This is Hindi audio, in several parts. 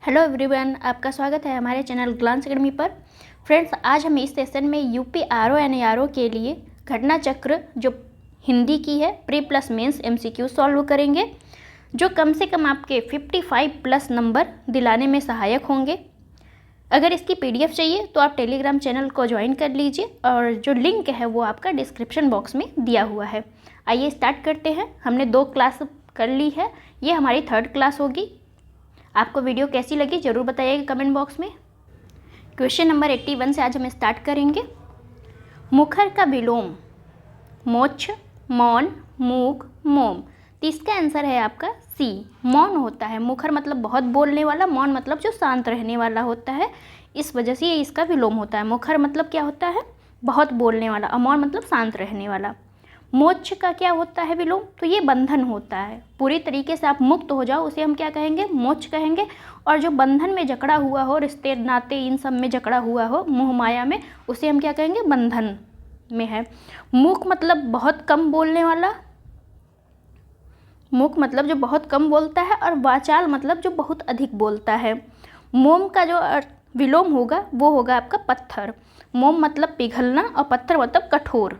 हेलो एवरीवन, आपका स्वागत है हमारे चैनल ग्लांस एकेडमी पर। फ्रेंड्स, आज हम इस सेशन में यूपी आरओ एंड आरओ के लिए घटना चक्र जो हिंदी की है pre plus mains MCQ solve करेंगे, जो कम से कम आपके 55 प्लस नंबर दिलाने में सहायक होंगे। अगर इसकी पीडीएफ चाहिए तो आप टेलीग्राम चैनल को ज्वाइन कर लीजिए और जो लिंक है वो आपका डिस्क्रिप्शन बॉक्स में दिया हुआ है। आइए स्टार्ट करते हैं। हमने 2 क्लास कर ली है, ये हमारी 3rd क्लास होगी। आपको वीडियो कैसी लगी ज़रूर बताइएगा कमेंट बॉक्स में। क्वेश्चन नंबर 81 से आज हम स्टार्ट करेंगे। मुखर का विलोम मोक्ष, मौन, मूक, मोम। तो इसका आंसर है आपका सी, मौन होता है। मुखर मतलब बहुत बोलने वाला, मौन मतलब जो शांत रहने वाला होता है, इस वजह से ये इसका विलोम होता है। मुखर मतलब क्या होता है? बहुत बोलने वाला, और मौन मतलब शांत रहने वाला। मोक्ष का क्या होता है विलोम? तो ये बंधन होता है। पूरी तरीके से आप मुक्त हो जाओ उसे हम क्या कहेंगे? मोक्ष कहेंगे। और जो बंधन में जकड़ा हुआ हो, रिश्ते नाते इन सब में जकड़ा हुआ हो, मोह माया में, उसे हम क्या कहेंगे? बंधन में है। मूक मतलब बहुत कम बोलने वाला, मूक मतलब जो बहुत कम बोलता है, और वाचाल मतलब जो बहुत अधिक बोलता है। मोम का जो विलोम होगा वो होगा आपका पत्थर। मोम मतलब पिघलना और पत्थर मतलब कठोर।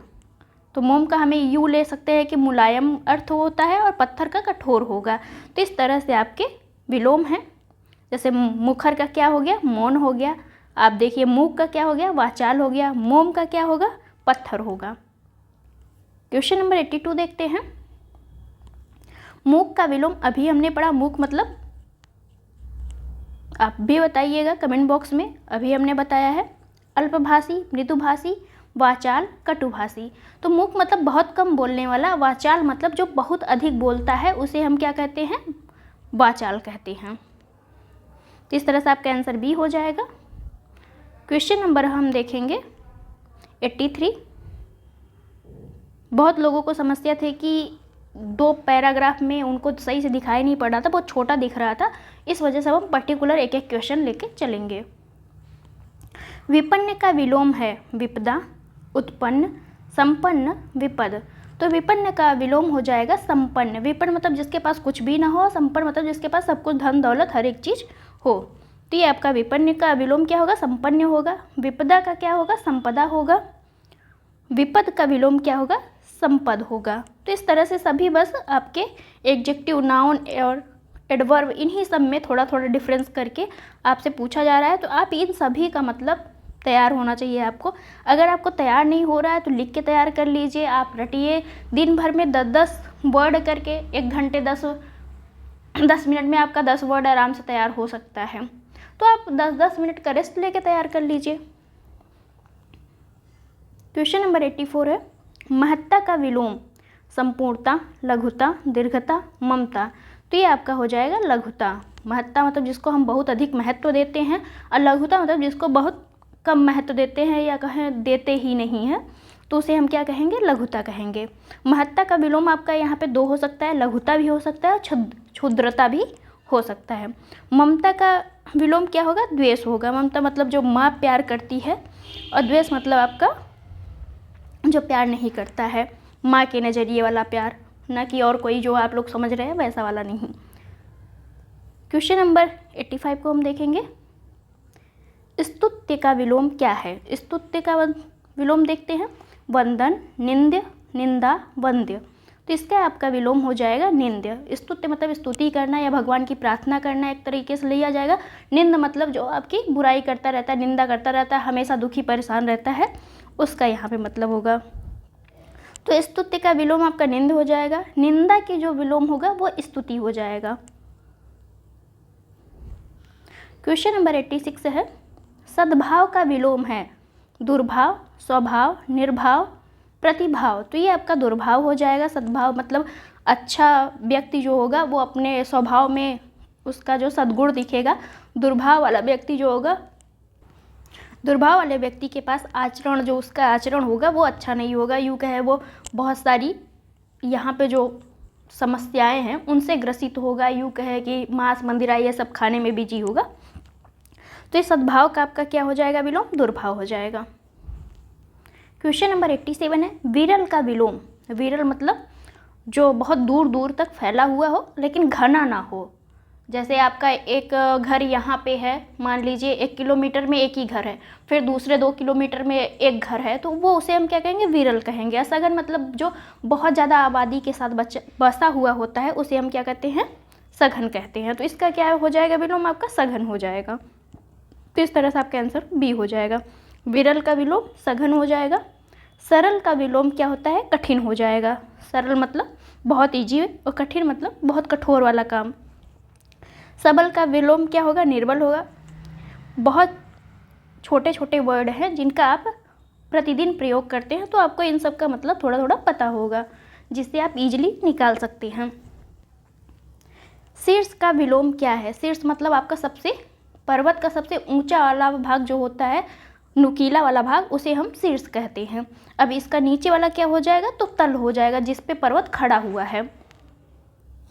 तो मोम का हमें यू ले सकते हैं कि मुलायम अर्थ होता है और पत्थर का कठोर होगा। तो इस तरह से आपके विलोम हैं। जैसे मुखर का क्या हो गया? मौन हो गया। आप देखिए मूक का क्या हो गया? वाचाल हो गया। मोम का क्या होगा? पत्थर होगा। क्वेश्चन नंबर 82 देखते हैं। मूक का विलोम अभी हमने पढ़ा। मूक मतलब आप भी बताइएगा कमेंट बॉक्स में। अभी हमने बताया है अल्पभाषी, मृदुभाषी, वाचाल, कटुभाषी। तो मूक मतलब बहुत कम बोलने वाला, वाचाल मतलब जो बहुत अधिक बोलता है उसे हम क्या कहते हैं? वाचाल कहते हैं। तो इस तरह से आपका आंसर बी हो जाएगा। क्वेश्चन नंबर हम देखेंगे 83। बहुत लोगों को समस्या थी कि 2 पैराग्राफ में उनको सही से दिखाई नहीं पड़ रहा था, बहुत छोटा दिख रहा था। इस वजह से हम पर्टिकुलर एक एक क्वेश्चन लेके चलेंगे। विपन्न का विलोम है विपदा, उत्पन्न, संपन्न, विपद। तो विपन्न का विलोम हो जाएगा संपन्न। विपन्न मतलब जिसके पास कुछ भी ना हो, संपन्न मतलब जिसके पास सब कुछ धन दौलत हर एक चीज़ हो। तो ये आपका विपन्न का विलोम क्या होगा? संपन्न होगा। विपदा का क्या होगा? संपदा होगा। विपद का विलोम क्या होगा? संपद होगा। तो इस तरह से सभी बस आपके एडजेक्टिव, नाउन और एडवर्ब इन्हीं सब में थोड़ा थोड़ा डिफरेंस करके आपसे पूछा जा रहा है। तो आप इन सभी का मतलब तैयार होना चाहिए आपको। अगर आपको तैयार नहीं हो रहा है तो लिख के तैयार कर लीजिए। आप रटिए दिन भर में 10-10 वर्ड करके, 1 घंटे 10 मिनट में आपका 10 वर्ड आराम से तैयार हो सकता है। तो आप 10-10 मिनट का रेस्ट लेके तैयार कर लीजिए। क्वेश्चन नंबर 84 है। महत्ता का विलोम संपूर्णता, लघुता, दीर्घता, ममता। तो ये आपका हो जाएगा लघुता। महत्ता मतलब जिसको हम बहुत अधिक महत्व देते हैं, और लघुता मतलब जिसको बहुत कम महत्व देते हैं या कहें देते ही नहीं है, तो उसे हम क्या कहेंगे? लघुता कहेंगे। महत्ता का विलोम आपका यहाँ पे 2 हो सकता है, लघुता भी हो सकता है, क्षुद्रता भी हो सकता है। ममता का विलोम क्या होगा? द्वेष होगा। ममता मतलब जो माँ प्यार करती है, और द्वेष मतलब आपका जो प्यार नहीं करता है, माँ के नज़रिए वाला प्यार, ना कि और कोई जो आप लोग समझ रहे हैं वैसा वाला नहीं। क्वेश्चन नंबर 85 को हम देखेंगे। स्तुत्य का विलोम क्या है? स्तुत्य का विलोम देखते हैं। वंदन, निंद्य, निंदा, वंद्य। तो इसका आपका विलोम हो जाएगा निंद्य। स्तुत्य मतलब स्तुति करना या भगवान की प्रार्थना करना एक तरीके से लिया जाएगा। निंद मतलब जो आपकी बुराई करता रहता है, निंदा करता रहता है, हमेशा दुखी परेशान रहता है, उसका यहाँ पे मतलब होगा। तो स्तुत्य का विलोम आपका निंद हो जाएगा। निंदा की जो विलोम होगा वो स्तुति हो जाएगा। क्वेश्चन नंबर 86 है। सद्भाव का विलोम है दुर्भाव, स्वभाव, निर्भाव, प्रतिभाव। तो ये आपका दुर्भाव हो जाएगा। सद्भाव मतलब अच्छा व्यक्ति जो होगा वो अपने स्वभाव में उसका जो सद्गुण दिखेगा। दुर्भाव वाला व्यक्ति जो होगा, दुर्भाव वाले व्यक्ति के पास आचरण, जो उसका आचरण होगा वो अच्छा नहीं होगा। यूँ कहे वो बहुत सारी यहाँ पे जो समस्याएं हैं उनसे ग्रसित होगा। यूँ कहे कि मांस, मंदिरा ये सब खाने में बिजी होगा। तो इस सद्भाव का आपका क्या हो जाएगा विलोम? दुर्भाव हो जाएगा। क्वेश्चन नंबर 87 है। विरल का विलोम। विरल मतलब जो बहुत दूर दूर तक फैला हुआ हो लेकिन घना ना हो। जैसे आपका एक घर यहाँ पे है, मान लीजिए 1 किलोमीटर में एक ही घर है, फिर दूसरे 2 किलोमीटर में एक घर है, तो वो उसे हम क्या कहेंगे, विरल कहेंगे। असघन मतलब जो बहुत ज़्यादा आबादी के साथ बसा हुआ होता है उसे हम क्या कहते हैं, सघन कहते हैं। तो इसका क्या हो जाएगा विलोम, आपका सघन हो जाएगा। तो इस तरह से आपका आंसर बी हो जाएगा। विरल का विलोम सघन हो जाएगा। सरल का विलोम क्या होता है, कठिन हो जाएगा। सरल मतलब बहुत ईजी और कठिन मतलब बहुत कठोर वाला काम। सबल का विलोम क्या होगा, निर्बल होगा। बहुत छोटे छोटे वर्ड हैं जिनका आप प्रतिदिन प्रयोग करते हैं, तो आपको इन सब का मतलब थोड़ा थोड़ा पता होगा, जिससे आप इजीली निकाल सकते हैं। शीर्ष का विलोम क्या है, शीर्ष मतलब आपका सबसे, पर्वत का सबसे ऊंचा वाला भाग जो होता है, नुकीला वाला भाग, उसे हम शीर्ष कहते हैं। अब इसका नीचे वाला क्या हो जाएगा, तो तल हो जाएगा, जिस पे पर्वत खड़ा हुआ है,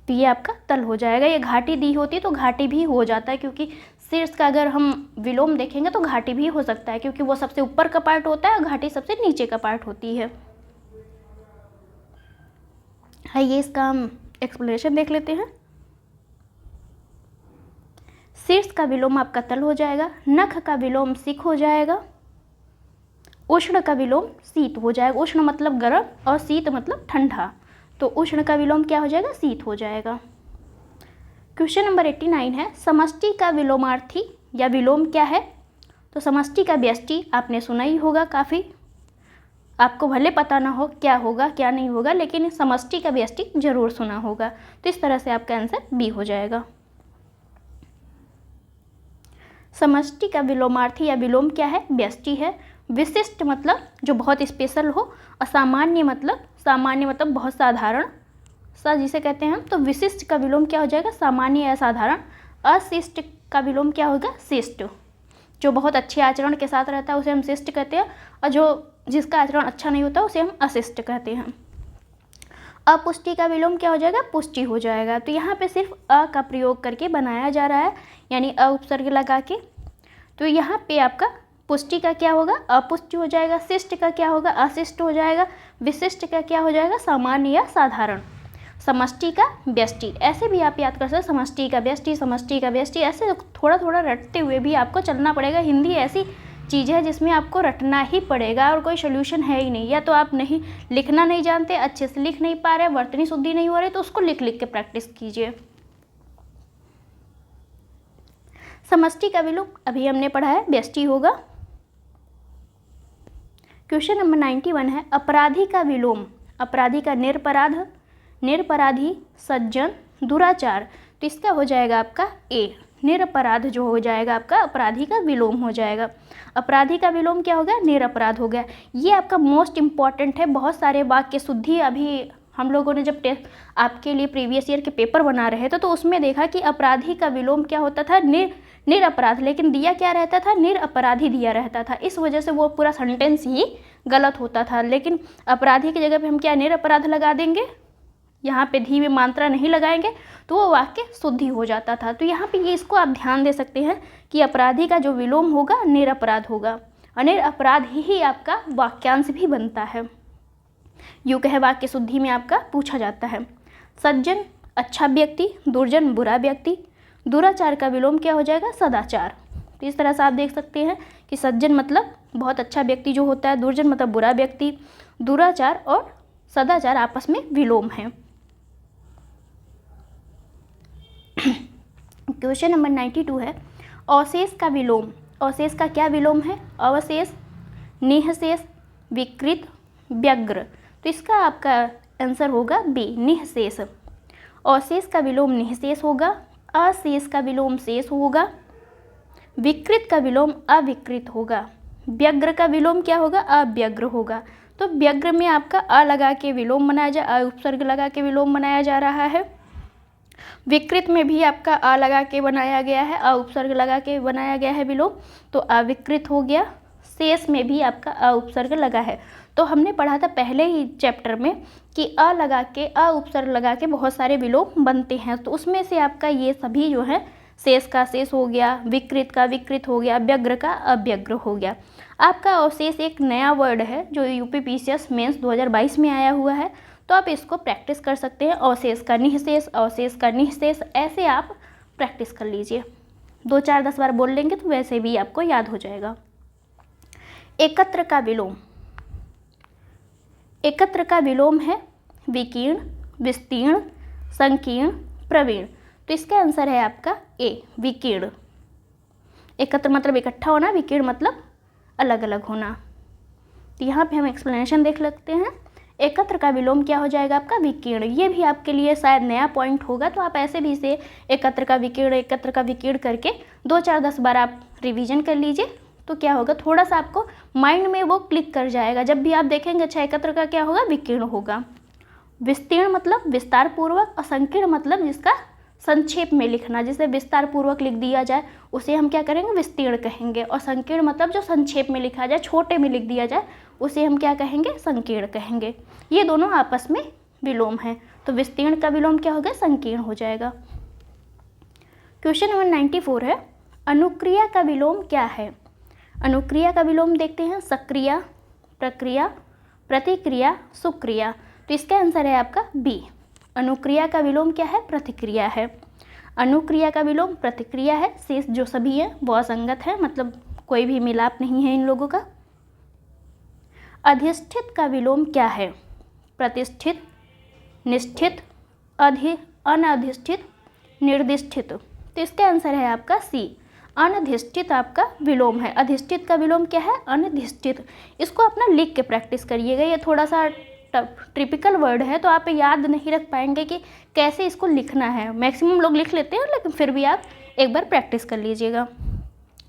तो ये आपका तल हो जाएगा। ये घाटी दी होती तो घाटी भी हो जाता है, क्योंकि शीर्ष का अगर हम विलोम देखेंगे तो घाटी भी हो सकता है, क्योंकि वो सबसे ऊपर का पार्ट होता है और घाटी सबसे नीचे का पार्ट होती है। ये इसका हम एक्सप्लेनेशन देख लेते हैं। शीर्ष का विलोम आपका तल हो जाएगा। नख का विलोम सिख हो जाएगा। उष्ण का विलोम शीत हो जाएगा। उष्ण मतलब गर्म और शीत मतलब ठंडा, तो उष्ण का विलोम क्या हो जाएगा, शीत हो जाएगा। क्वेश्चन नंबर 89 है, समष्टि का विलोमार्थी या विलोम क्या है। तो समष्टि का व्यष्टि आपने सुना ही होगा, काफ़ी आपको भले पता ना हो क्या होगा क्या नहीं होगा, लेकिन समष्टि का व्यष्टि जरूर सुना होगा। तो इस तरह से आपका आंसर बी हो जाएगा। समष्टि का विलोमार्थी या विलोम क्या है, व्यष्टि है। विशिष्ट मतलब जो बहुत स्पेशल हो। असामान्य मतलब बहुत साधारण, जिसे कहते हैं हम। तो विशिष्ट का विलोम क्या हो जाएगा, सामान्य या साधारण। अशिष्ट का विलोम क्या होगा, शिष्ट। जो बहुत अच्छे आचरण के साथ रहता है उसे हम शिष्ट कहते हैं, और जो जिसका आचरण अच्छा नहीं होता उसे हम अशिष्ट कहते हैं। अपुष्टि का विलोम क्या हो जाएगा, पुष्टि हो जाएगा। तो यहाँ पे सिर्फ अ का प्रयोग करके बनाया जा रहा है, यानी अ उपसर्ग लगा के। तो यहाँ पे आपका पुष्टि का क्या होगा, अपुष्टि हो जाएगा। शिष्ट का क्या होगा, अशिष्ट हो जाएगा। विशिष्ट का क्या हो जाएगा, सामान्य या साधारण। समष्टि का व्यष्टि, ऐसे भी आप याद कर सकते हैं, समष्टि का व्यष्टि, समष्टि का व्यष्टि, ऐसे थोड़ा थोड़ा रटते हुए भी आपको चलना पड़ेगा। हिंदी ऐसी चीज़ है जिसमें आपको रटना ही पड़ेगा और कोई सोल्यूशन है ही नहीं। या तो आप नहीं लिखना नहीं जानते, अच्छे से लिख नहीं पा रहे, वर्तनी शुद्धि नहीं हो रही, तो उसको लिख लिख के प्रैक्टिस कीजिए। समष्टि का विलोम अभी हमने पढ़ा है, व्यष्टि होगा। क्वेश्चन नंबर 91 है, अपराधी का विलोम। अपराधी का निरपराध, निरपराधी, सज्जन, दुराचार। तो इसका हो जाएगा आपका ए, निरपराध जो हो जाएगा आपका अपराधी का विलोम हो जाएगा। अपराधी का विलोम क्या हो गया, निरपराध हो गया। ये आपका मोस्ट इम्पॉर्टेंट है। बहुत सारे वाक्य शुद्धि अभी हम लोगों ने जब आपके लिए प्रीवियस ईयर के पेपर बना रहे थे तो उसमें देखा कि अपराधी का विलोम क्या होता था, निरपराध, लेकिन दिया क्या रहता था, निरपराधी दिया रहता था। इस वजह से वो पूरा सेंटेंस ही गलत होता था। लेकिन अपराधी की जगह पे हम क्या निरपराध लगा देंगे, यहाँ पे धी में मात्रा नहीं लगाएंगे, तो वो वाक्य शुद्धि हो जाता था। तो यहाँ पे ये इसको आप ध्यान दे सकते हैं कि अपराधी का जो विलोम होगा निरपराध होगा, और निरपराध ही आपका वाक्यांश भी बनता है। यूँ कहे वाक्य शुद्धि में आपका पूछा जाता है। सज्जन अच्छा व्यक्ति, दुर्जन बुरा व्यक्ति। दुराचार का विलोम क्या हो जाएगा, सदाचार। तो इस तरह से आप देख सकते हैं कि सज्जन मतलब बहुत अच्छा व्यक्ति जो होता है, दुर्जन मतलब बुरा व्यक्ति, दुराचार और सदाचार आपस में विलोम है। क्वेश्चन नंबर 92 है, अवशेष का विलोम। अवशेष का क्या विलोम है, अवशेष, निःशेष, विकृत, व्यग्र। तो इसका आपका आंसर होगा बी, निःशेष। अवशेष का विलोम निःशेष होगा। अशेष का विलोम शेष होगा। विकृत का विलोम अविकृत होगा। व्यग्र का विलोम क्या होगा, अव्यग्र होगा। तो व्यग्र में आपका अ लगा के विलोम बनाया अ उपसर्ग लगा के विलोम बनाया जा रहा है। विकृत में भी आपका अ लगा के बनाया गया है, अ उपसर्ग लगा के बनाया गया है विलोम, तो अविकृत हो गया। शेष में भी आपका अ उपसर्ग लगा है। तो हमने पढ़ा था पहले ही चैप्टर में कि अ लगा के, अ उपसर्ग लगा के बहुत सारे विलोम बनते हैं। तो उसमें से आपका ये सभी जो है, शेष का शेष हो गया, विकृत का विकृत हो गया, व्यग्र का अव्यग्र हो गया। आपका अवशेष एक नया वर्ड है जो यूपीपीसीएस मेंस 2022 में आया हुआ है, तो आप इसको प्रैक्टिस कर सकते हैं। अवशेष का निःशेष, अवशेष का निःशेष, ऐसे आप प्रैक्टिस कर लीजिए। 2 4 10 बार बोल लेंगे तो वैसे भी आपको याद हो जाएगा। एकत्र का विलोम, एकत्र का विलोम है विकीर्ण, विस्तीर्ण, संकीर्ण, प्रवीण। तो इसका आंसर है आपका ए, विकीर्ण। एकत्र मतलब इकट्ठा होना, विकीर्ण मतलब अलग अलग होना। तो यहाँ पे हम एक्सप्लेनेशन देख लेते हैं। एकत्र का विलोम क्या हो जाएगा आपका? विकीर्ण। ये भी आपके लिए शायद नया पॉइंट होगा, तो आप ऐसे भी इसे एकत्र का विकीर्ण करके 2 4 10 बार आप रिवीजन कर लीजिए। तो क्या होगा, थोड़ा सा आपको माइंड में वो क्लिक कर जाएगा। जब भी आप देखेंगे अच्छा एकत्र का क्या होगा? विकीर्ण होगा। विस्तीर्ण मतलब विस्तार पूर्वक, और संकीर्ण मतलब जिसका संक्षेप में लिखना, जिसे विस्तार पूर्वक लिख दिया जाए उसे हम क्या करेंगे? विस्तीर्ण कहेंगे। और संकीर्ण मतलब जो संक्षेप में लिखा जाए, छोटे में लिख दिया जाए, उसे हम क्या कहेंगे? संकीर्ण कहेंगे। ये दोनों आपस में विलोम है, तो विस्तीर्ण का विलोम क्या होगा? संकीर्ण हो जाएगा। क्वेश्चन नंबर 94 है, अनुक्रिया का विलोम क्या है? अनुक्रिया का विलोम देखते हैं, सक्रिया, प्रक्रिया, प्रतिक्रिया, सुक्रिया। तो इसका आंसर है आपका बी। अनुक्रिया का विलोम क्या है? प्रतिक्रिया है। अनुक्रिया का विलोम प्रतिक्रिया है। शेष जो सभी है वो असंगत है, मतलब कोई भी मिलाप नहीं है इन लोगों का। अधिष्ठित का विलोम क्या है? प्रतिष्ठित, निष्ठित, अनधिष्ठित, निर्दिष्ठित। तो इसका आंसर है आपका सी, अनधिष्ठित आपका विलोम है। अधिष्ठित का विलोम क्या है? अनधिष्ठित। इसको अपना लिख के प्रैक्टिस करिएगा, ये थोड़ा सा ट्रिपिकल वर्ड है, तो आप याद नहीं रख पाएंगे कि कैसे इसको लिखना है। मैक्सिमम लोग लिख लेते हैं, लेकिन फिर भी आप एक बार प्रैक्टिस कर लीजिएगा।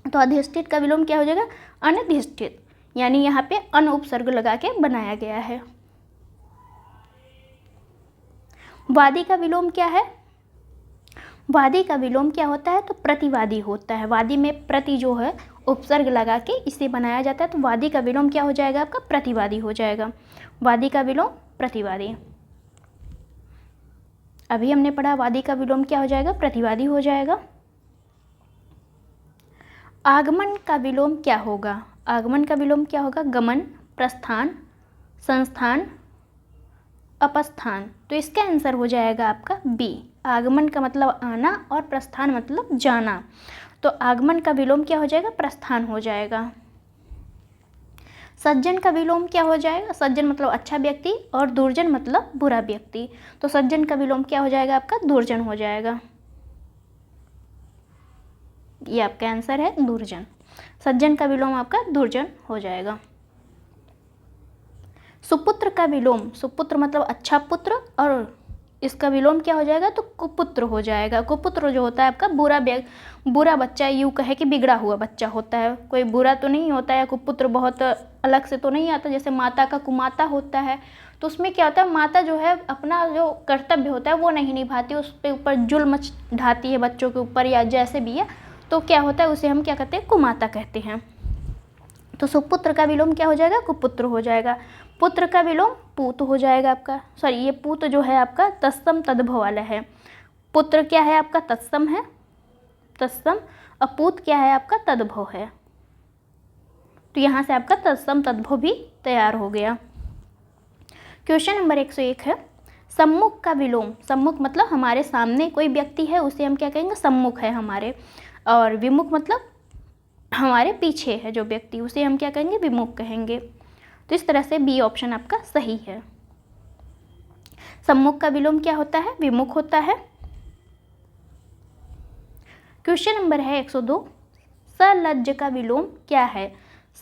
तो अधिष्ठित का विलोम क्या हो जाएगा? अनधिष्ठित, यानी यहाँ पे अन उपसर्ग लगा के बनाया गया है। वादी का विलोम क्या है? वादी का विलोम क्या होता है? तो प्रतिवादी होता है। वादी में प्रति जो है उपसर्ग लगा के इसे बनाया जाता है, तो वादी का विलोम क्या हो जाएगा आपका? प्रतिवादी हो जाएगा। वादी का विलोम प्रतिवादी। अभी हमने पढ़ा वादी का विलोम क्या हो जाएगा? प्रतिवादी हो जाएगा। आगमन का विलोम क्या होगा? आगमन का विलोम क्या होगा? गमन, प्रस्थान, संस्थान, अपस्थान। तो इसका आंसर हो जाएगा आपका बी। आगमन का मतलब आना और प्रस्थान मतलब जाना, तो आगमन का विलोम क्या हो जाएगा? प्रस्थान हो जाएगा। सज्जन का विलोम क्या हो जाएगा? सज्जन मतलब अच्छा व्यक्ति और दुर्जन मतलब बुरा व्यक्ति, तो सज्जन का विलोम क्या हो जाएगा आपका? दुर्जन हो जाएगा। ये आपका आंसर है दुर्जन। सज्जन का विलोम आपका दुर्जन हो जाएगा। सुपुत्र का विलोम, सुपुत्र मतलब अच्छा पुत्र, और इसका विलोम क्या हो जाएगा? तो कुपुत्र हो जाएगा। कुपुत्र जो होता है आपका बुरा बच्चा, यूँ कहे कि बिगड़ा हुआ बच्चा होता है, कोई बुरा तो नहीं होता है। कुपुत्र बहुत अलग से तो नहीं आता, जैसे माता का कुमाता होता है, तो उसमें क्या होता है? माता जो है अपना जो कर्तव्य होता है वो नहीं निभाती, उस पे ऊपर जुल्म ढाती है बच्चों के ऊपर, या जैसे भी है, तो क्या होता है? उसे हम क्या कहते हैं? कुमाता कहते हैं। तो सुपुत्र का विलोम क्या हो जाएगा? कुपुत्र हो जाएगा। पुत्र का विलोम पूत हो जाएगा आपका। सॉरी, ये पूत जो है आपका तत्सम तद्भव वाला है। पुत्र क्या है आपका? तत्सम है, तत्सम, और पूत क्या है आपका? तद्भव है। तो यहाँ से आपका तत्सम तद्भव भी तैयार हो गया। क्वेश्चन नंबर 101 है, सम्मुख का विलोम। सम्मुख मतलब हमारे सामने कोई व्यक्ति है, उसे हम क्या कहेंगे? सम्मुख है हमारे। और विमुख मतलब हमारे पीछे है जो व्यक्ति, उसे हम क्या कहेंगे? विमुख कहेंगे। तो इस तरह से बी ऑप्शन आपका सही है। सम्मुख का विलोम क्या होता है? विमुख होता है। क्वेश्चन नंबर है 102, सलज्ज का विलोम क्या है?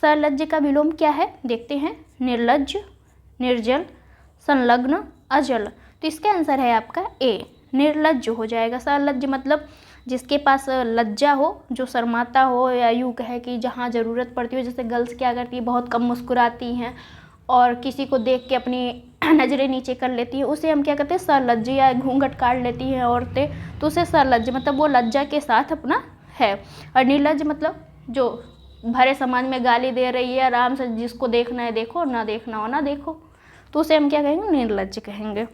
सलज्ज का विलोम क्या है? देखते हैं। निर्लज्ज, निर्जल, संलग्न, अजल। तो इसका आंसर है आपका ए, निर्लज्ज हो जाएगा। सलज्ज मतलब जिसके पास लज्जा हो, जो शर्माता हो, या यूँ कहे कि जहाँ ज़रूरत पड़ती हो, जैसे गर्ल्स क्या करती है? बहुत कम मुस्कुराती हैं और किसी को देख के अपनी नज़रें नीचे कर लेती हैं, उसे हम क्या कहते हैं? सलज्ज, या घूंघट काट लेती हैं औरतें, तो उसे सलज्ज मतलब वो लज्जा के साथ अपना है। और निर्लज्ज मतलब जो भरे समाज में गाली दे रही है, आराम से जिसको देखना है देखो, ना देखना हो ना देखो, तो उसे हम क्या कहेंगे? निर्लज्ज कहेंगे।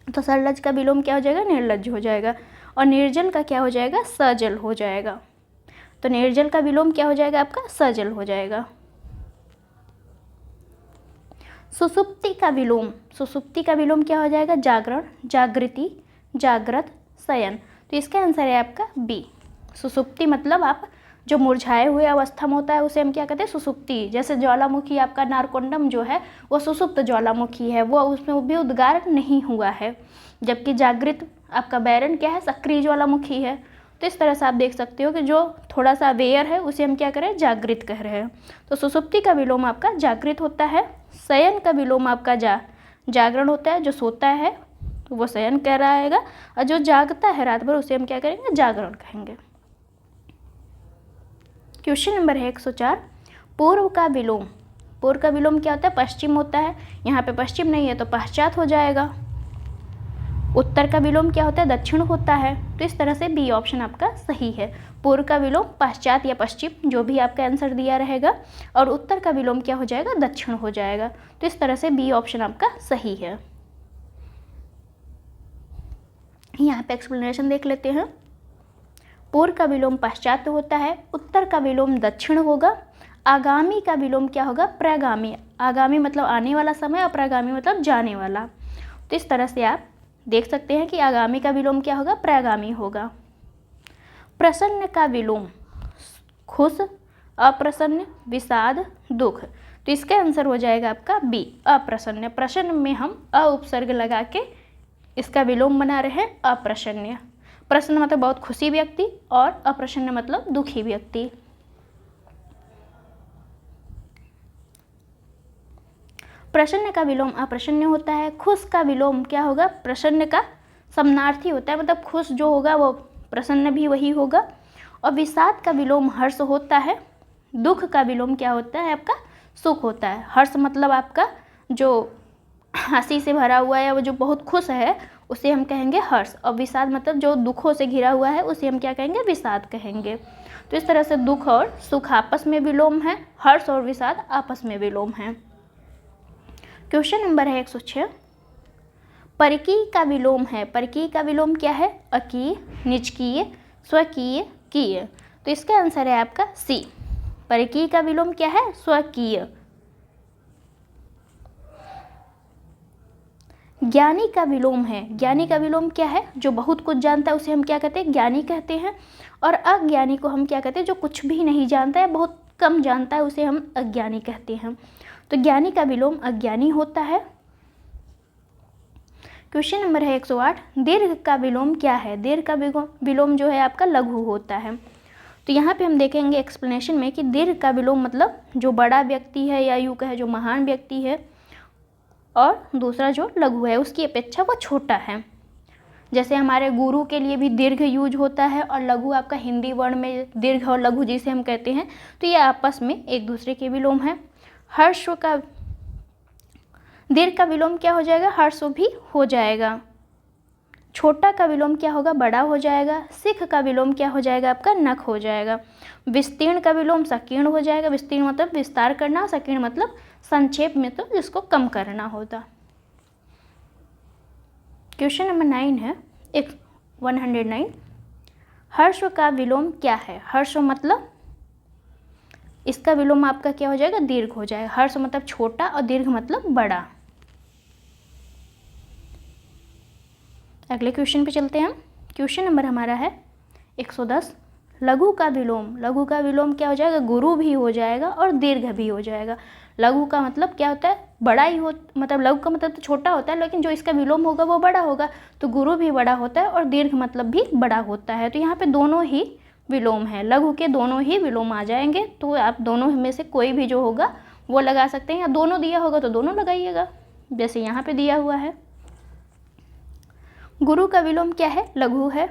तो सलज्ज का विलोम क्या हो जाएगा? निर्लज्ज हो जाएगा। और निर्जल का क्या हो जाएगा? सजल हो जाएगा। तो निर्जल का विलोम क्या हो जाएगा आपका? सजल हो जाएगा। सुसुप्ति का विलोम, सुसुप्ति का विलोम क्या हो जाएगा? जागरण, जागृति, जागृत, शयन। तो इसका आंसर है आपका बी। सुसुप्ति मतलब आप जो मुरझाए हुए अवस्था में होता है उसे हम क्या कहते हैं, सुसुप्ति। जैसे ज्वालामुखी आपका नारकोंडम जो है वो सुसुप्त ज्वालामुखी है, वो उसमें भी उद्गार नहीं हुआ है। जबकि जागृत आपका बैरन क्या है, सक्रिय ज्वालामुखी है। तो इस तरह से आप देख सकते हो कि जो थोड़ा सा अवेयर है उसे हम क्या कह रहे हैं, जागृत कह रहे हैं। तो सुसुप्ति का विलोम आपका जागृत होता है। शयन का विलोम आपका जागरण होता है। जो सोता है वो शयन कह रहा है, और जो जागता है रात भर उसे हम क्या करेंगे, जागरण कहेंगे। क्वेश्चन नंबर है 104, पूर्व का विलोम। पूर्व का विलोम क्या होता है, पश्चिम होता है। यहाँ पे पश्चिम नहीं है तो पश्चात हो जाएगा। उत्तर का विलोम क्या होता है, दक्षिण होता है। तो इस तरह से बी ऑप्शन आपका सही है। पूर्व का विलोम पश्चात या पश्चिम, जो भी आपका आंसर दिया रहेगा, और उत्तर का विलोम क्या हो जाएगा, दक्षिण हो जाएगा। तो इस तरह से बी ऑप्शन आपका सही है। यहाँ पे एक्सप्लेनेशन देख लेते हैं। पूर्व का विलोम पश्चात होता है, उत्तर का विलोम दक्षिण होगा, आगामी का विलोम क्या होगा, प्रगामी। आगामी मतलब आने वाला समय और प्रगामी मतलब जाने वाला। तो इस तरह से आप देख सकते हैं कि आगामी का विलोम क्या होगा, प्रगामी होगा। प्रसन्न का विलोम खुश, अप्रसन्न, विषाद, दुख। तो इसका आंसर हो जाएगा आपका बी, अप्रसन्न। प्रसन्न में हम अ उपसर्ग लगा के इसका विलोम बना रहे हैं, अप्रसन्न। प्रसन्न मतलब बहुत खुशी व्यक्ति, और अप्रसन्न मतलब दुखी व्यक्ति। प्रसन्न का विलोम अप्रसन्न होता है। खुश का विलोम क्या होगा, प्रसन्न का समानार्थी होता है, मतलब खुश जो होगा वो प्रसन्न भी वही होगा। और विषाद का विलोम हर्ष होता है। दुख का विलोम क्या होता है, आपका सुख होता है। हर्ष मतलब आपका जो हंसी से भरा हुआ है या वो जो बहुत खुश है उसे हम कहेंगे हर्ष, और विषाद मतलब जो दुखों से घिरा हुआ है उसे हम क्या कहेंगे, विषाद कहेंगे। तो इस तरह से दुख और सुख आपस में विलोम है, हर्ष और विषाद आपस में विलोम है। क्वेश्चन नंबर है 106, परकीय का विलोम है। परकीय का विलोम क्या है, अकीय, निजकीय, स्वकीय, कीय। तो इसका आंसर है आपका सी। परकीय का विलोम क्या है, स्वकीय। ज्ञानी का विलोम है। ज्ञानी का विलोम क्या है, जो बहुत कुछ जानता है उसे हम क्या कहते हैं, ज्ञानी कहते हैं। और अज्ञानी को हम क्या कहते हैं, जो कुछ भी नहीं जानता है, बहुत कम जानता है, उसे हम अज्ञानी कहते हैं। तो ज्ञानी का विलोम अज्ञानी होता है। क्वेश्चन नंबर है 108, दीर्घ का विलोम क्या है। दीर्घ का विलोम जो है आपका लघु होता है। तो यहाँ पे हम देखेंगे एक्सप्लेनेशन में कि दीर्घ का विलोम मतलब जो बड़ा व्यक्ति है, या यूँ कहे जो महान व्यक्ति है, और दूसरा जो लघु है उसकी अपेक्षा वो छोटा है। जैसे हमारे गुरु के लिए भी दीर्घ यूज होता है, और लघु आपका हिंदी वर्ण में दीर्घ और लघु जिसे हम कहते हैं, तो ये आपस में एक दूसरे के विलोम है। हर्ष का दीर्घ का विलोम क्या हो जाएगा, हर्ष भी हो जाएगा। छोटा का विलोम क्या होगा, बड़ा हो जाएगा। सिख का विलोम क्या हो जाएगा, आपका नख हो जाएगा। विस्तीर्ण का विलोम संकीर्ण हो जाएगा। विस्तीर्ण मतलब विस्तार करना, संकीर्ण मतलब संक्षेप में तो जिसको कम करना होता। क्वेश्चन नंबर 9 है 109, हर्ष का विलोम क्या है। हर्ष मतलब इसका विलोम आपका क्या हो जाएगा, दीर्घ हो जाएगा। हर्ष मतलब छोटा और दीर्घ मतलब बड़ा। अगले क्वेश्चन पे चलते हैं हम। क्वेश्चन नंबर हमारा है 110, लघु का विलोम। लघु का विलोम क्या हो जाएगा, गुरु भी हो जाएगा और दीर्घ भी हो जाएगा। लघु का मतलब क्या होता है, बड़ा ही हो, मतलब लघु का मतलब तो छोटा होता है, लेकिन जो इसका विलोम होगा वो बड़ा होगा। तो गुरु भी बड़ा होता है और दीर्घ मतलब भी बड़ा होता है। तो यहाँ पे दोनों ही विलोम है, लघु के दोनों ही विलोम आ जाएंगे। तो आप दोनों में से कोई भी जो होगा वो लगा सकते हैं, या दोनों दिया होगा तो दोनों लगाइएगा, जैसे यहाँ पे दिया हुआ है। गुरु का विलोम क्या है, लघु है।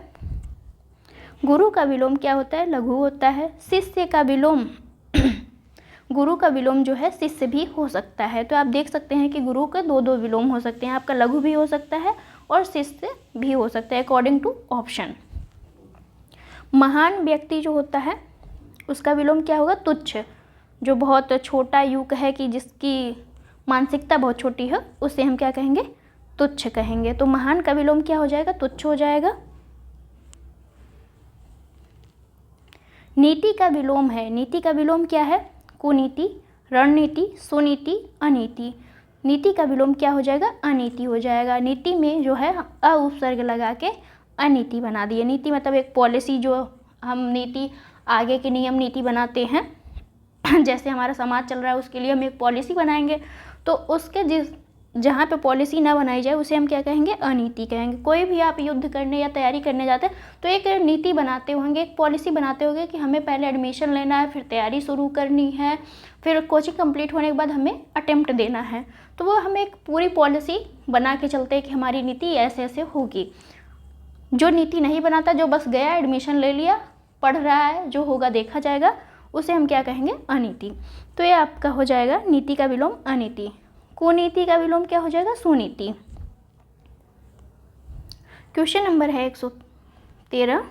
गुरु का विलोम क्या होता है, लघु होता है। शिष्य का विलोम गुरु का विलोम जो है शिष्य भी हो सकता है। तो आप देख सकते हैं कि गुरु के दो विलोम हो सकते हैं, आपका लघु भी हो सकता है और शिष्य भी हो सकता है, अकॉर्डिंग टू ऑप्शन। महान व्यक्ति जो होता है उसका विलोम क्या होगा, तुच्छ। जो बहुत छोटा युग है कि जिसकी मानसिकता बहुत छोटी है उसे हम क्या कहेंगे, तुच्छ कहेंगे। तो महान का विलोम क्या हो जाएगा, तुच्छ हो जाएगा। नीति का विलोम है। नीति का विलोम क्या है, कुनीति, रणनीति, सुनीति, अनीति। नीति का विलोम क्या हो जाएगा, अनीति हो जाएगा। नीति में जो है अ उपसर्ग लगा के अनीति बना दी है। नीति मतलब एक पॉलिसी, जो हम नीति आगे के नियम नीति बनाते हैं, जैसे हमारा समाज चल रहा है उसके लिए हम एक पॉलिसी बनाएंगे, तो उसके जहाँ पे पॉलिसी ना बनाई जाए उसे हम क्या कहेंगे, अनीति कहेंगे। कोई भी आप युद्ध करने या तैयारी करने जाते हैं तो एक नीति बनाते होंगे, एक पॉलिसी बनाते होंगे कि हमें पहले एडमिशन लेना है, फिर तैयारी शुरू करनी है, फिर कोचिंग कंप्लीट होने के बाद हमें अटेम्प्ट देना है। तो वो हमें एक पूरी पॉलिसी बना के चलते हैं कि हमारी नीति ऐसे ऐसे होगी। जो नीति नहीं बनाता, जो बस गया एडमिशन ले लिया, पढ़ रहा है, जो होगा देखा जाएगा, उसे हम क्या कहेंगे, अनीति। तो ये आपका हो जाएगा नीति का विलोम अनीति। कुनीति का विलोम क्या हो जाएगा, सुनीति। क्वेश्चन नंबर है 113।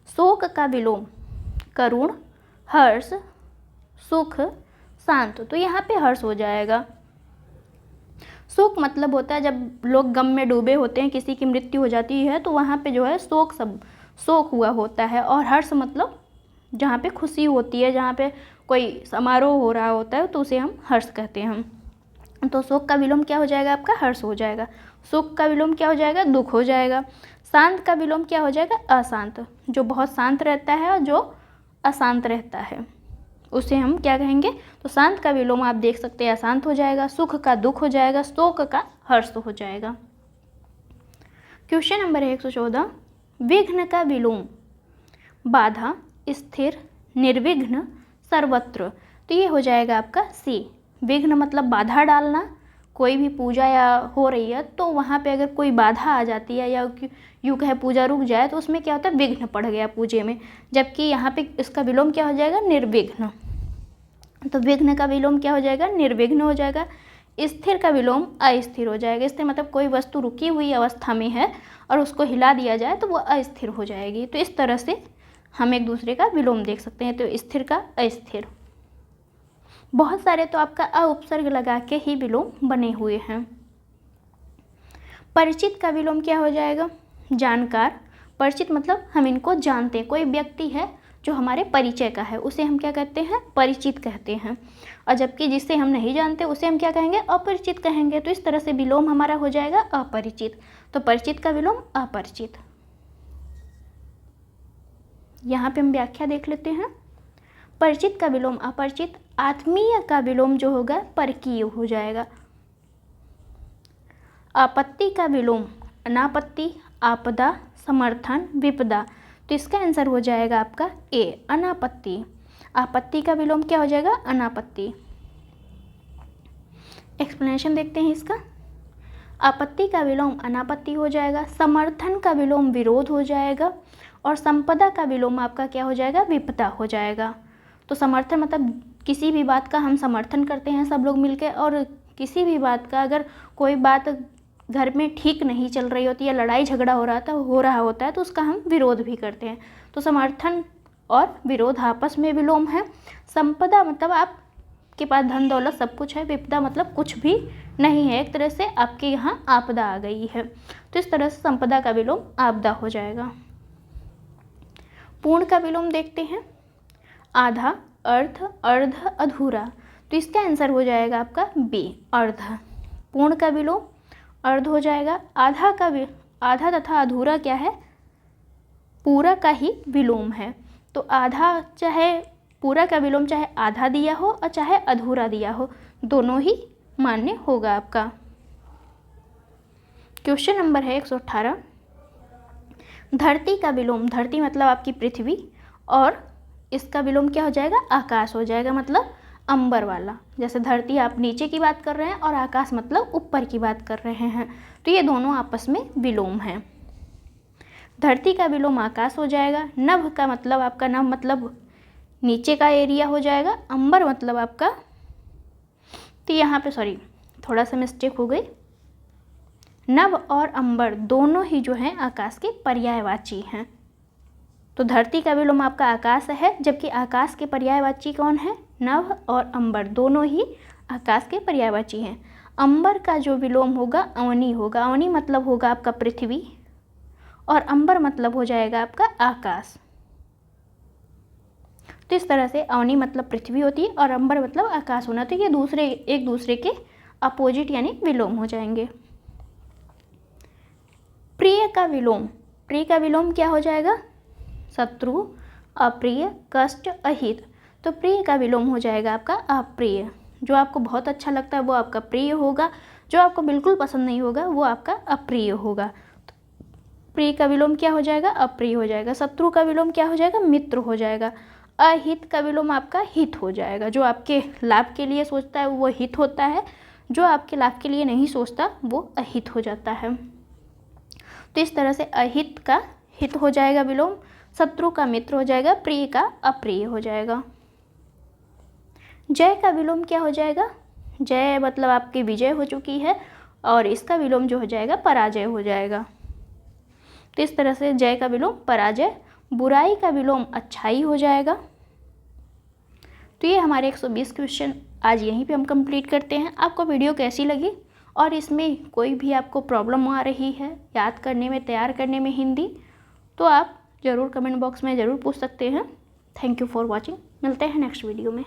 शोक का विलोम करुण, हर्ष, सुख, शांत। तो यहाँ पे हर्ष हो जाएगा। शोक मतलब होता है जब लोग गम में डूबे होते हैं, किसी की मृत्यु हो जाती है, तो वहाँ पे जो है शोक हुआ होता है। और हर्ष मतलब जहाँ पे खुशी होती है, जहाँ पे कोई समारोह हो रहा होता है, तो उसे हम हर्ष कहते हैं। तो शोक का विलोम क्या हो जाएगा, आपका हर्ष हो जाएगा। सुख का विलोम क्या हो जाएगा, दुख हो जाएगा। शांत का विलोम क्या हो जाएगा, अशांत। जो बहुत शांत रहता है और जो अशांत रहता है उसे हम क्या कहेंगे, तो शांत का विलोम आप देख सकते हैं अशांत हो जाएगा, सुख का दुख हो जाएगा, शोक का हर्ष हो जाएगा। क्वेश्चन नंबर है 114। विघ्न का विलोम बाधा, स्थिर, निर्विघ्न, सर्वत्र। तो ये हो जाएगा आपका सी। विघ्न मतलब बाधा डालना, कोई भी पूजा या हो रही है तो वहाँ पे अगर कोई बाधा आ जाती है या यूँ कहे पूजा रुक जाए तो उसमें क्या होता है, विघ्न पड़ गया पूजे में। जबकि यहाँ पे इसका विलोम क्या हो जाएगा, निर्विघ्न। तो विघ्न का विलोम क्या हो जाएगा, निर्विघ्न हो जाएगा। स्थिर का विलोम अस्थिर हो जाएगा। स्थिर मतलब कोई वस्तु रुकी हुई अवस्था में है और उसको हिला दिया जाए तो वो अस्थिर हो जाएगी। तो इस तरह से हम एक दूसरे का विलोम देख सकते हैं। तो स्थिर का अस्थिर। बहुत सारे तो आपका अ उपसर्ग लगा के ही विलोम बने हुए हैं। परिचित का विलोम क्या हो जाएगा, जानकार। परिचित मतलब हम इनको जानते हैं, कोई व्यक्ति है जो हमारे परिचय का है उसे हम क्या कहते हैं, परिचित कहते हैं। और जबकि जिसे हम नहीं जानते उसे हम क्या कहेंगे, अपरिचित कहेंगे। तो इस तरह से विलोम हमारा हो जाएगा अपरिचित। तो परिचित का विलोम अपरिचित। यहाँ पे हम व्याख्या देख लेते हैं। परिचित का विलोम अपरिचित। आत्मीय का विलोम जो होगा परकीय हो जाएगा। आपत्ति का विलोम अनापत्ति, आपदा, समर्थन, विपदा। तो इसका आंसर हो जाएगा आपका ए, अनापत्ति। आपत्ति का विलोम क्या हो जाएगा, अनापत्ति। एक्सप्लेनेशन देखते हैं इसका। आपत्ति का विलोम अनापत्ति हो जाएगा। समर्थन का विलोम विरोध हो जाएगा। और संपदा का विलोम आपका क्या हो जाएगा, विपदा हो जाएगा। तो समर्थन मतलब किसी भी बात का हम समर्थन करते हैं सब लोग मिलकर, और किसी भी बात का अगर कोई बात घर में ठीक नहीं चल रही होती है, लड़ाई झगड़ा हो रहा होता है तो उसका हम विरोध भी करते हैं। तो समर्थन और विरोध आपस में विलोम है। संपदा मतलब आपके पास धन दौलत सब कुछ है। विपदा मतलब कुछ भी नहीं है, एक तरह से आपके यहाँ आपदा आ गई है। तो इस तरह से संपदा का विलोम आपदा हो जाएगा। पूर्ण का विलोम देखते हैं। आधा, अर्ध, अर्ध, अधूरा। तो इसका आंसर हो जाएगा आपका बी, अर्ध। पूर्ण का विलोम अर्ध हो जाएगा। आधा तथा अधूरा क्या है, पूरा का ही विलोम है। तो आधा चाहे पूरा का विलोम चाहे आधा दिया हो और चाहे अधूरा दिया हो, दोनों ही मान्य होगा आपका। क्वेश्चन नंबर है 118। धरती का विलोम, धरती मतलब आपकी पृथ्वी, और इसका विलोम क्या हो जाएगा, आकाश हो जाएगा, मतलब अंबर वाला। जैसे धरती आप नीचे की बात कर रहे हैं और आकाश मतलब ऊपर की बात कर रहे हैं, तो ये दोनों आपस में विलोम हैं। धरती का विलोम आकाश हो जाएगा। नभ का मतलब आपका नभ मतलब नीचे का एरिया हो जाएगा। अंबर मतलब आपका, तो यहाँ पे सॉरी थोड़ा सा मिस्टेक हो गई। नभ और अंबर दोनों ही जो हैं आकाश के पर्यायवाची हैं। तो धरती का विलोम आपका आकाश है, जबकि आकाश के पर्यायवाची कौन है, नभ और अंबर, दोनों ही आकाश के पर्यायवाची हैं। अंबर का जो विलोम होगा अवनी होगा। अवनी मतलब होगा आपका पृथ्वी, और अंबर मतलब हो जाएगा आपका आकाश। तो इस तरह से अवनी मतलब पृथ्वी होती है और अंबर मतलब आकाश होना। तो ये एक दूसरे के अपोजिट यानी विलोम हो जाएंगे। प्रिय का विलोम प्रिय का विलोम क्या हो जाएगा? शत्रु, अप्रिय, कष्ट, अहित। तो प्रिय का विलोम हो जाएगा आपका अप्रिय। जो आपको बहुत अच्छा लगता है वो आपका प्रिय होगा, जो आपको बिल्कुल पसंद नहीं होगा वो आपका अप्रिय होगा। तो प्रिय का विलोम क्या हो जाएगा? अप्रिय हो जाएगा। शत्रु का विलोम क्या हो जाएगा? मित्र हो जाएगा। अहित का विलोम आपका हित हो जाएगा। जो आपके लाभ के लिए सोचता है वो हित होता है, जो आपके लाभ के लिए नहीं सोचता वो अहित हो जाता है। तो इस तरह से अहित का हित हो जाएगा विलोम, शत्रु का मित्र हो जाएगा, प्रिय का अप्रिय हो जाएगा। जय का विलोम क्या हो जाएगा? जय मतलब आपकी विजय हो चुकी है और इसका विलोम जो हो जाएगा पराजय हो जाएगा। तो इस तरह से जय का विलोम पराजय। बुराई का विलोम अच्छाई हो जाएगा। तो ये हमारे 120 क्वेश्चन आज यहीं पे हम कंप्लीट करते हैं। आपको वीडियो कैसी लगी और इसमें कोई भी आपको प्रॉब्लम आ रही है याद करने में, तैयार करने में हिंदी, तो आप ज़रूर कमेंट बॉक्स में ज़रूर पूछ सकते हैं। Thank you for watching. मिलते हैं नेक्स्ट वीडियो में।